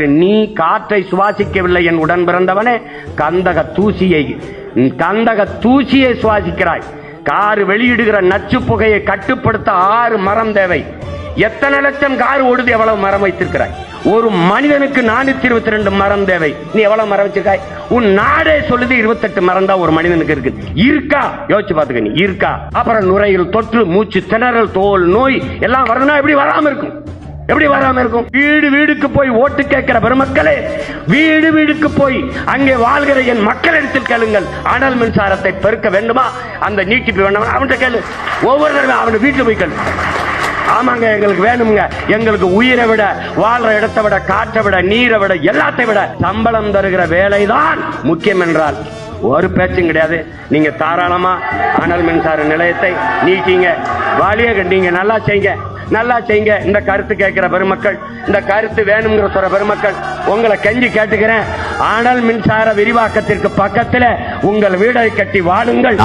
நீ காற்றை சுவாசிக்கவில்லை என் உடன் பிறந்தவனே, கந்தக தூசியை சுவாசிக்கிறாய். கார் வெளியிடுகிற நச்சு புகையை கட்டுப்படுத்த 6 மரம் தேவை. எத்தனை லட்சம் கார் ஓடுது? எவ்வளவு மரம் வைத்திருக்கிறாய்? ஒரு மனிதனுக்கு 422 மரம் தேவை. நீ எவ்வளவு மரம் வச்சிருக்காய்? உன் நாடே சொல்லுது 28 மரம் தான் ஒரு மனிதனுக்கு இருக்கு. இருக்கா? யோசிச்சு பாத்துக்க. நீ இருக்கா? அப்புறம் நுரையீரல் தொற்று, மூச்சு திணறல், தோல் நோய் எல்லாம் வரணும்னா எப்படி வராம இருக்கும்? எப்படி வராம இருக்கும்? வீடு வீடுக்கு போய் ஓட்டு கேட்கிற பெருமக்களே, வீடு வீடுக்கு போய் அங்கே வாழ்கிற என் மக்களிடத்தில் கேளுங்கள். அனல் மின்சாரத்தை பெருக்க வேண்டுமா? அந்த நீட்டிப்பு வேண்டாம் அவன்கிட்ட கேளு. ஒவ்வொரு தடவை அவன் வீட்டுல போய் கேளு. ஆமாங்க, எங்களுக்கு வேணுங்க. எங்களுக்கு உயிரை விட, வாழ்ற இடத்தை விட, காற்றை விட, நீரை விட, எல்லாத்தை விட சம்பளம் தருகிற வேலைதான் முக்கியம் என்றால் ஒரு பேச்சும் கிடையாது. நீங்க தாராளமா அனல் மின்சார நிலையத்தை நீட்டிங்க, வாலிய கண்டிங்க, நல்லா செய்யுங்க, நல்லா செய்யுங்க. இந்த கருத்து கேட்கிற பெருமக்கள், இந்த கருத்து வேணுங்கிற சொல்ற பெருமக்கள், உங்களை கெஞ்சி கேட்டுக்கிறேன். அனல் மின்சார விரிவாக்கத்திற்கு பக்கத்தில் உங்கள் வீடை கட்டி வாழுங்கள்.